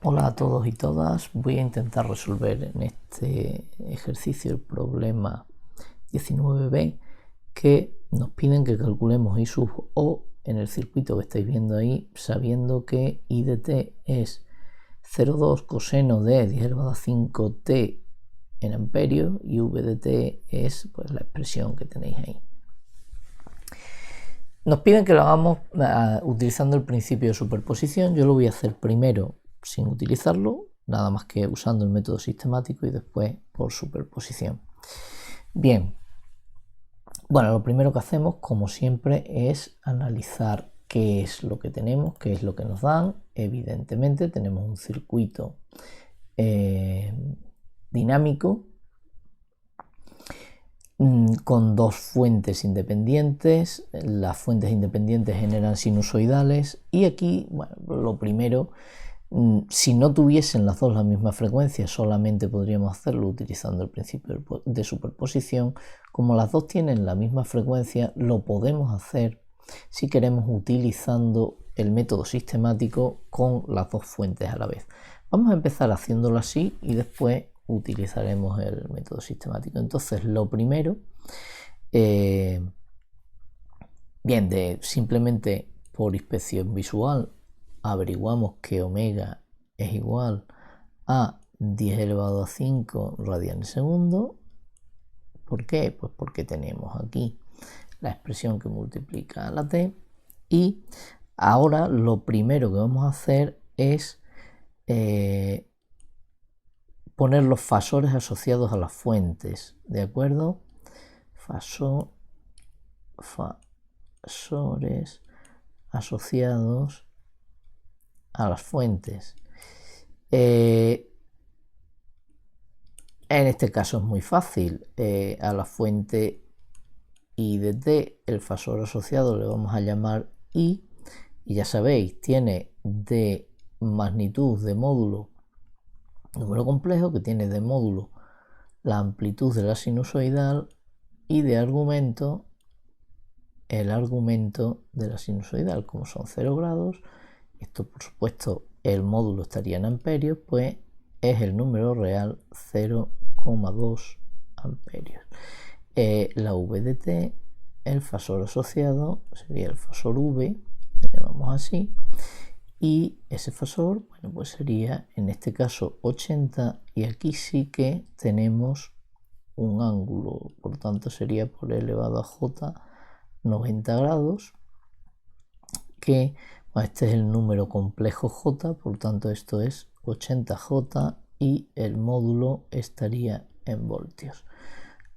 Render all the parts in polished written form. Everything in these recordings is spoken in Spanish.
Hola a todos y todas, voy a intentar resolver en este ejercicio el problema 19b que nos piden que calculemos I sub O en el circuito que estáis viendo ahí, sabiendo que I de t es 0,2 coseno de 10 elevado a 5t en amperios y V de t es pues, la expresión que tenéis ahí. Nos piden que lo hagamos utilizando el principio de superposición. Yo lo voy a hacer primero sin utilizarlo, nada más que usando el método sistemático y después por superposición. Bien, bueno, lo primero que hacemos, como siempre, es analizar qué es lo que tenemos, qué es lo que nos dan. Evidentemente tenemos un circuito dinámico con dos fuentes independientes. Las fuentes independientes generan sinusoidales y aquí, bueno, lo primero, si no tuviesen las dos la misma frecuencia, solamente podríamos hacerlo utilizando el principio de superposición. Como las dos tienen la misma frecuencia, lo podemos hacer si queremos utilizando el método sistemático con las dos fuentes a la vez. Vamos a empezar haciéndolo así y después utilizaremos el método sistemático. Entonces, lo primero, simplemente por inspección visual averiguamos que omega es igual a 10 elevado a 5 radianes segundo. ¿Por qué? Pues porque tenemos aquí la expresión que multiplica la t. Y ahora lo primero que vamos a hacer es poner los fasores asociados a las fuentes, ¿de acuerdo? Fasores asociados a las fuentes. En este caso es muy fácil. A la fuente I de t, el fasor asociado le vamos a llamar I, y ya sabéis, tiene de magnitud de módulo número complejo, que tiene de módulo la amplitud de la sinusoidal y de argumento el argumento de la sinusoidal. Como son 0 grados, esto por supuesto el módulo estaría en amperios, pues es el número real 0,2 amperios. La V de t, el fasor asociado sería el fasor V, le llamamos así, y ese fasor, bueno, pues sería en este caso 80, y aquí sí que tenemos un ángulo, por tanto sería por elevado a j 90 grados, que bueno, este es el número complejo j, por tanto esto es 80j y el módulo estaría en voltios.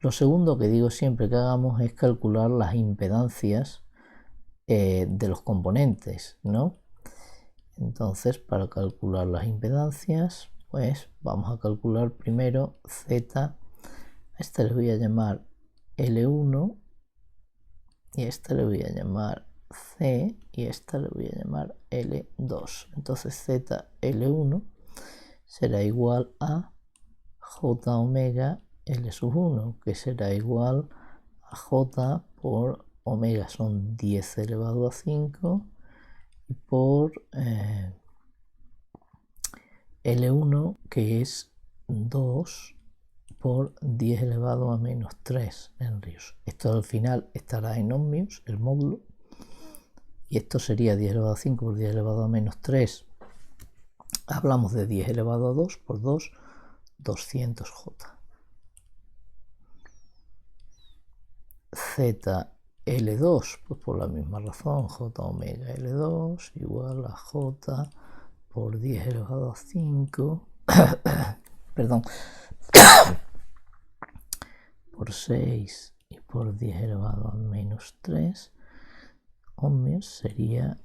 Lo segundo que digo siempre que hagamos es calcular las impedancias de los componentes, ¿no? Entonces, para calcular las impedancias, pues vamos a calcular primero z. A esta le voy a llamar L1 y a esta le voy a llamar C y a esta le voy a llamar L2. Entonces ZL1 será igual a J omega L sub 1, que será igual a J por omega, son 10 elevado a 5, y por L1, que es 2 por 10 elevado a menos 3 henrios. Esto al final estará en ohmios, el módulo, y esto sería 10 elevado a 5 por 10 elevado a menos 3. Hablamos de 10 elevado a 2 por 2, 200J. ZL2, pues por la misma razón, J omega L2 igual a J por 10 elevado a 5, perdón, por 6 y por 10 elevado a menos 3 ohmios sería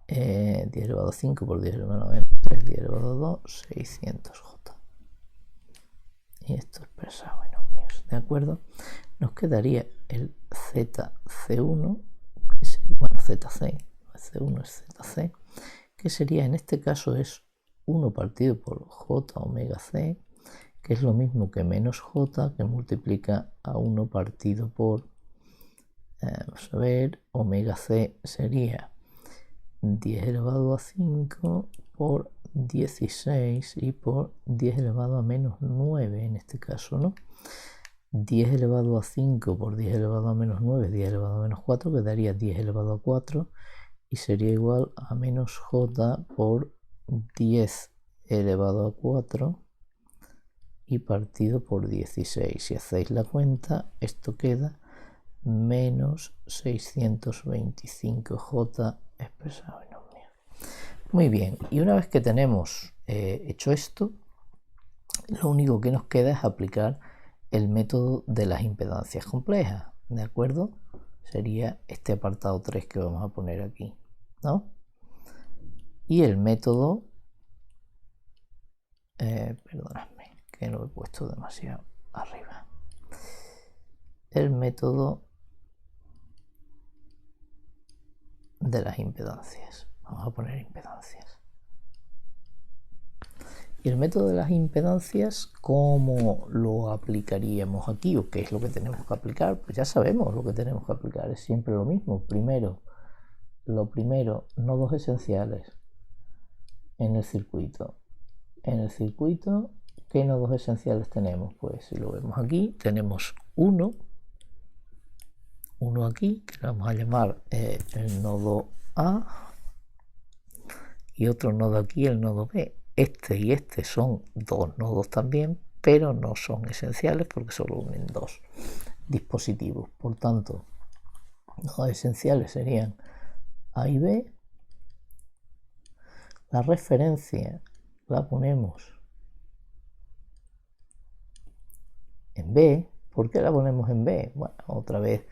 10 elevado a 5 por 10 elevado a menos 3, 10 elevado a 2, 600J. Y esto expresado en ohmios, ¿de acuerdo? Nos quedaría el ZC1, bueno, ZC, C1 es ZC, que sería en este caso es 1 partido por J omega C, que es lo mismo que menos J, que multiplica a 1 partido por, vamos a ver, omega C sería 10 elevado a 5 por 16 y por 10 elevado a menos 9 en este caso, ¿no? 10 elevado a 5 por 10 elevado a menos 9, 10 elevado a menos 4, quedaría 10 elevado a 4 y sería igual a menos j por 10 elevado a 4 y partido por 16. Si hacéis la cuenta, esto queda menos 625j expresado en ohmios. Muy bien, y una vez que tenemos hecho esto, lo único que nos queda es aplicar el método de las impedancias complejas, ¿de acuerdo? Sería este apartado 3 que vamos a poner aquí, ¿no? Y el método, perdonadme, que lo he puesto demasiado arriba. El método de las impedancias. Vamos a poner impedancias. Y el método de las impedancias, ¿cómo lo aplicaríamos aquí? ¿O qué es lo que tenemos que aplicar? Pues ya sabemos lo que tenemos que aplicar, es siempre lo mismo. Lo primero, nodos esenciales en el circuito. En el circuito, ¿qué nodos esenciales tenemos? Pues si lo vemos aquí, tenemos uno aquí, que le vamos a llamar el nodo A, y otro nodo aquí, el nodo B. Este y este son dos nodos también, pero no son esenciales porque solo unen dos dispositivos. Por tanto, nodos esenciales serían A y B. La referencia la ponemos en B. ¿Por qué la ponemos en B? Bueno, otra vez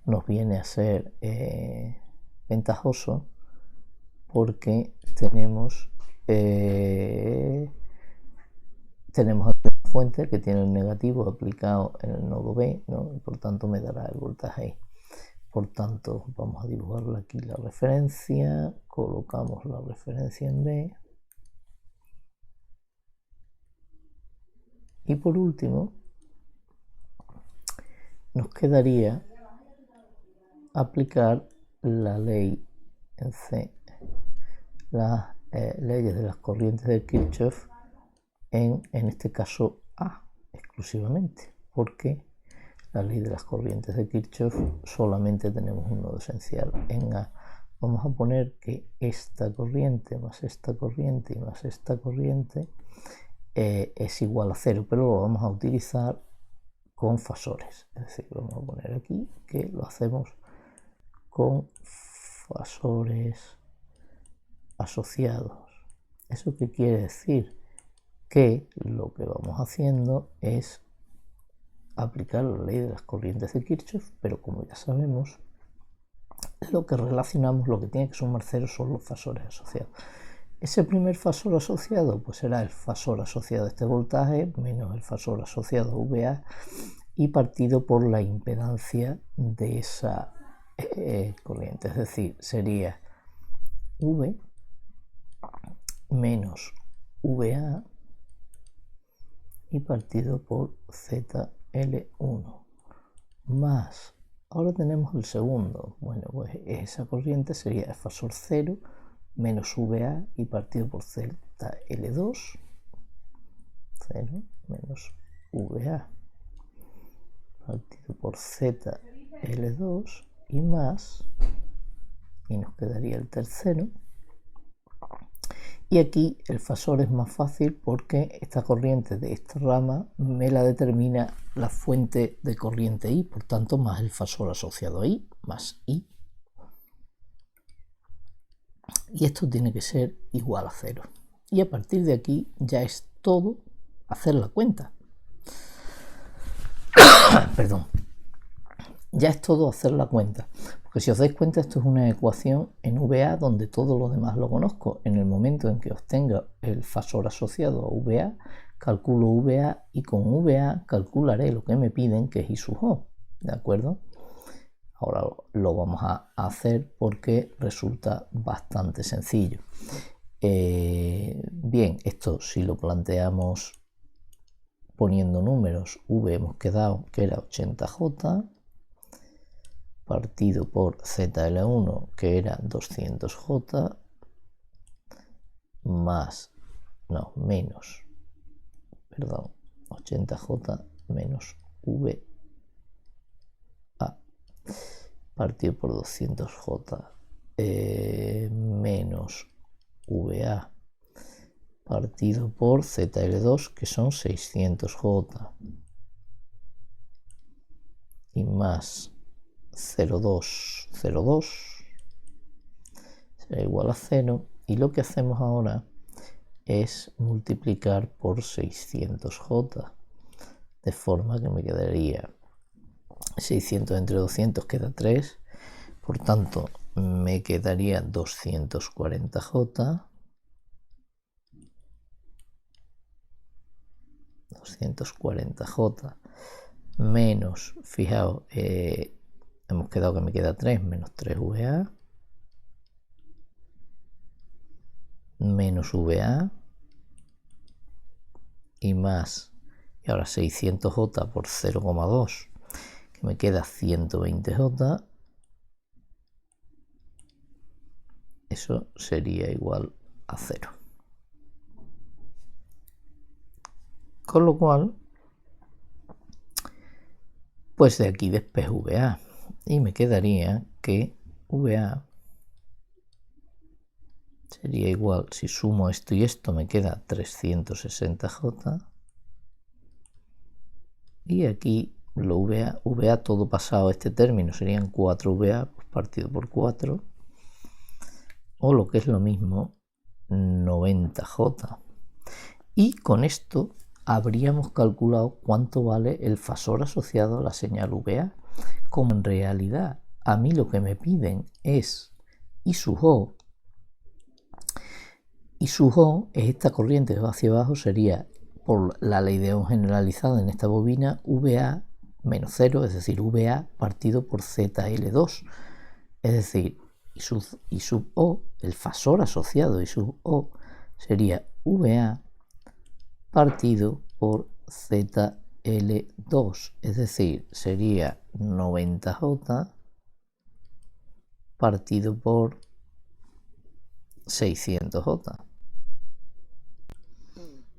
nos viene a ser ventajoso porque tenemos aquí una fuente que tiene el negativo aplicado en el nodo B, ¿no? Y por tanto me dará el voltaje ahí. Por tanto, vamos a dibujarle aquí la referencia, colocamos la referencia en B. Y por último, nos quedaría aplicar la ley en C, las leyes de las corrientes de Kirchhoff en este caso A exclusivamente, porque la ley de las corrientes de Kirchhoff solamente tenemos un nodo esencial en A. Vamos a poner que esta corriente más esta corriente y más esta corriente es igual a 0, pero lo vamos a utilizar con fasores, es decir, vamos a poner aquí que lo hacemos con fasores asociados. ¿Eso qué quiere decir? Que lo que vamos haciendo es aplicar la ley de las corrientes de Kirchhoff, pero como ya sabemos, lo que relacionamos, lo que tiene que sumar 0 son los fasores asociados. Ese primer fasor asociado pues será el fasor asociado a este voltaje menos el fasor asociado a VA y partido por la impedancia de esa corriente, es decir, sería V menos VA y partido por ZL1 más, ahora tenemos el segundo, bueno, pues esa corriente sería el fasor 0 menos VA y partido por ZL2, 0 menos VA partido por ZL2 y más, y nos quedaría el tercero. Y aquí el fasor es más fácil porque esta corriente de esta rama me la determina la fuente de corriente I, por tanto más el fasor asociado a I más I. Y esto tiene que ser igual a 0. Y a partir de aquí ya es todo hacer la cuenta. Perdón. Ya es todo hacer la cuenta. Porque si os dais cuenta, esto es una ecuación en VA donde todo lo demás lo conozco. En el momento en que obtenga el fasor asociado a VA, calculo VA y con VA calcularé lo que me piden, que es I sub O. ¿De acuerdo? Ahora lo vamos a hacer porque resulta bastante sencillo. Bien, esto si lo planteamos poniendo números, V hemos quedado que era 80J, partido por ZL1 que era 200J, más no, menos, perdón, 80J menos VA partido por 200J menos VA partido por ZL2, que son 600J, y más 0,202 será igual a 0, y lo que hacemos ahora es multiplicar por 600J, de forma que me quedaría 600 entre 200 queda 3, por tanto me quedaría 240J, 240J menos, fijaos, hemos quedado que me queda 3 menos 3VA menos VA y más, y ahora 600J por 0,2, que me queda 120J, eso sería igual a 0. Con lo cual, pues de aquí despejo VA y me quedaría que VA sería igual, si sumo esto y esto me queda 360J, y aquí lo VA todo pasado este término serían 4VA pues partido por 4, o lo que es lo mismo 90J, y con esto habríamos calculado cuánto vale el fasor asociado a la señal VA. Como en realidad a mí lo que me piden es I sub O, I sub O es esta corriente que va hacia abajo, sería por la ley de Ohm generalizada en esta bobina VA menos 0, es decir, VA partido por ZL2, es decir, I sub O, el fasor asociado a I sub O sería VA partido por ZL2, es decir, sería 90J partido por 600J.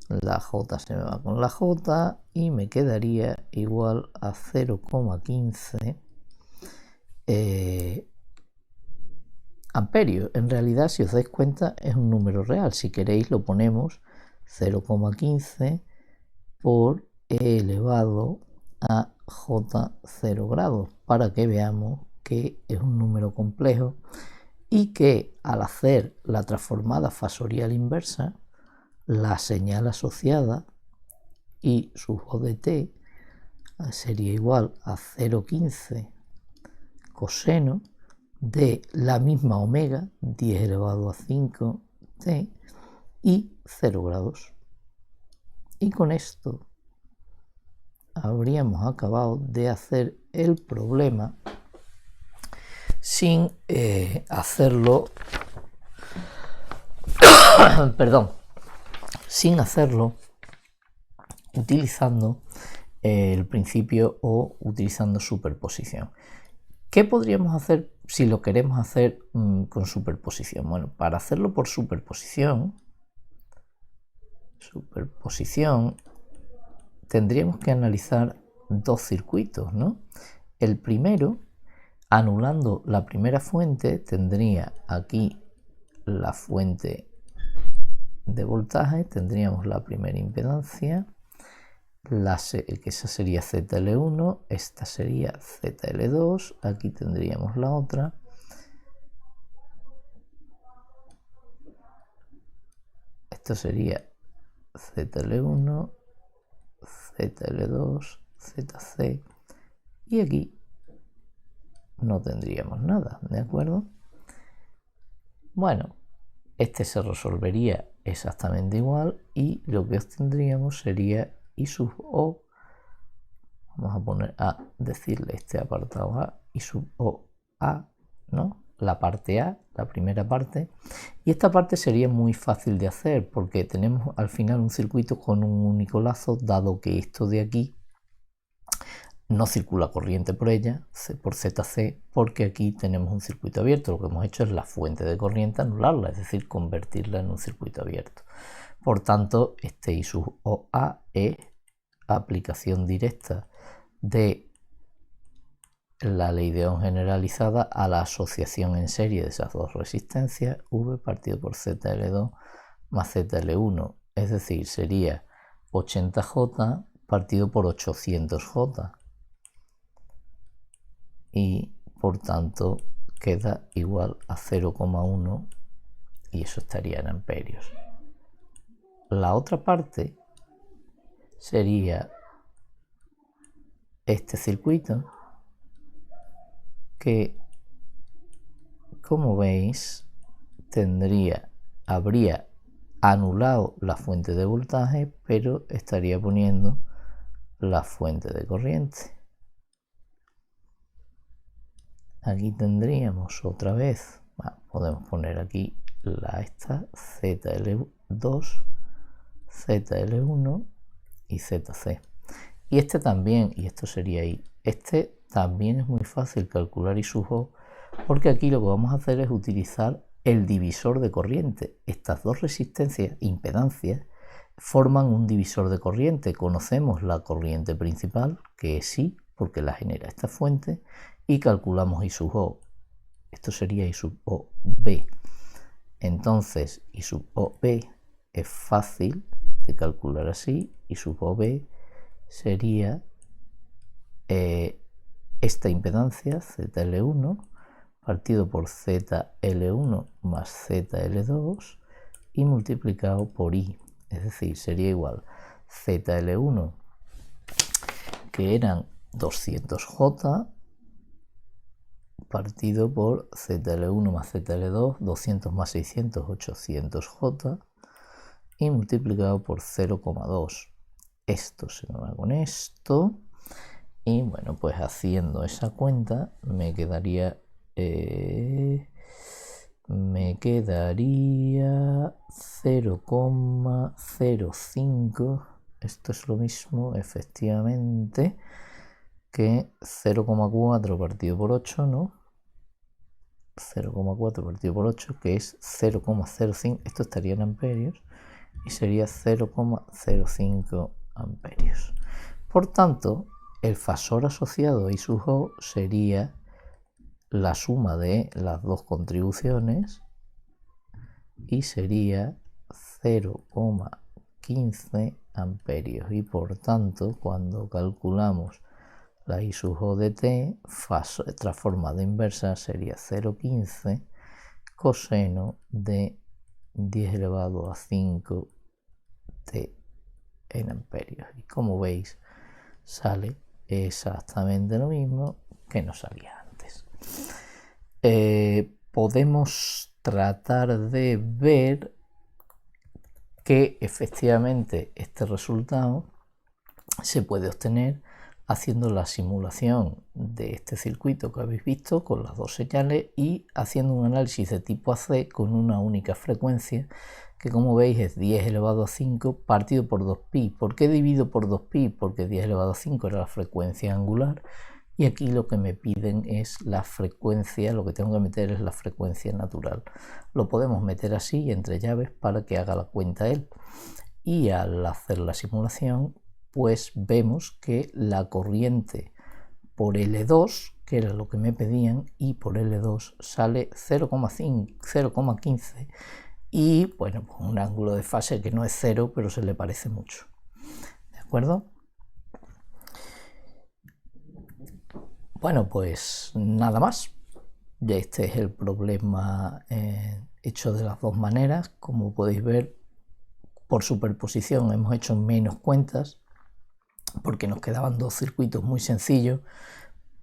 La J se me va con la J y me quedaría igual a 0,15 amperios. En realidad, si os dais cuenta, es un número real. Si queréis lo ponemos 0,15 por E elevado a J0 grados, para que veamos que es un número complejo y que al hacer la transformada fasorial inversa, la señal asociada I sub O de t sería igual a 0,15 coseno de la misma omega, 10 elevado a 5 t, y 0 grados. Y con esto habríamos acabado de hacer el problema sin hacerlo perdón, sin hacerlo utilizando el principio o utilizando superposición. ¿Qué podríamos hacer si lo queremos hacer con superposición? Bueno, para hacerlo por superposición tendríamos que analizar dos circuitos, ¿no? El primero, anulando la primera fuente, tendría aquí la fuente de voltaje, tendríamos la primera impedancia, que esa sería ZL1, esta sería ZL2, aquí tendríamos la otra, esto sería ZL1, ZL2, ZC, y aquí no tendríamos nada, ¿de acuerdo? Bueno, este se resolvería exactamente igual y lo que obtendríamos sería I sub O, vamos a decirle este apartado A, I sub O A, ¿no? La parte A, la primera parte, y esta parte sería muy fácil de hacer porque tenemos al final un circuito con un único lazo, dado que esto de aquí no circula corriente por ella, por ZC, porque aquí tenemos un circuito abierto. Lo que hemos hecho es la fuente de corriente anularla, es decir, convertirla en un circuito abierto. Por tanto, este I sub OA es aplicación directa de la ley de Ohm generalizada a la asociación en serie de esas dos resistencias, V partido por ZL2 más ZL1, es decir, sería 80J partido por 800J, y por tanto queda igual a 0,1, y eso estaría en amperios. La otra parte sería este circuito que, como veis, habría anulado la fuente de voltaje, pero estaría poniendo la fuente de corriente. Aquí tendríamos otra vez, podemos poner aquí esta ZL2, ZL1 y ZC. Y este también, y esto sería I, este también es muy fácil calcular I sub O, porque aquí lo que vamos a hacer es utilizar el divisor de corriente. Estas dos resistencias, impedancias, forman un divisor de corriente. Conocemos la corriente principal, que es I, porque la genera esta fuente, y calculamos I sub O. Esto sería I sub OB. Entonces, I sub OB es fácil de calcular así. I sub OB sería esta impedancia, ZL1, partido por ZL1 más ZL2 y multiplicado por I. Es decir, sería igual ZL1, que eran 200J, partido por ZL1 más ZL2, 200 más 600, 800J, y multiplicado por 0,2. Esto se me va con esto, y bueno, pues haciendo esa cuenta me quedaría 0,05. Esto es lo mismo, efectivamente, que 0,4 partido por 8, ¿no? 0,4 partido por 8, que es 0,05. Esto estaría en amperios y sería 0,05 amperios. Por tanto, el fasor asociado I sub O sería la suma de las dos contribuciones y sería 0,15 amperios. Y por tanto, cuando calculamos la I sub O de T, transformada inversa, sería 0,15 coseno de 10 elevado a 5 T en amperios. Y como veis, sale exactamente lo mismo que nos salía antes. Podemos tratar de ver que efectivamente este resultado se puede obtener haciendo la simulación de este circuito que habéis visto con las dos señales y haciendo un análisis de tipo AC con una única frecuencia, que como veis es 10 elevado a 5 partido por 2pi. ¿Por qué divido por 2pi? Porque 10 elevado a 5 era la frecuencia angular y aquí lo que me piden es la frecuencia, lo que tengo que meter es la frecuencia natural. Lo podemos meter así entre llaves para que haga la cuenta él, y al hacer la simulación pues vemos que la corriente por L2, que era lo que me pedían, y por L2 sale 0,15 y bueno, con un ángulo de fase que no es 0, pero se le parece mucho. ¿De acuerdo? Bueno, pues nada más. Este es el problema hecho de las dos maneras. Como podéis ver, por superposición hemos hecho menos cuentas porque nos quedaban dos circuitos muy sencillos,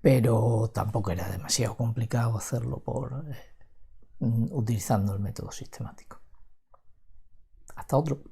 pero tampoco era demasiado complicado hacerlo utilizando el método sistemático. Hasta otro.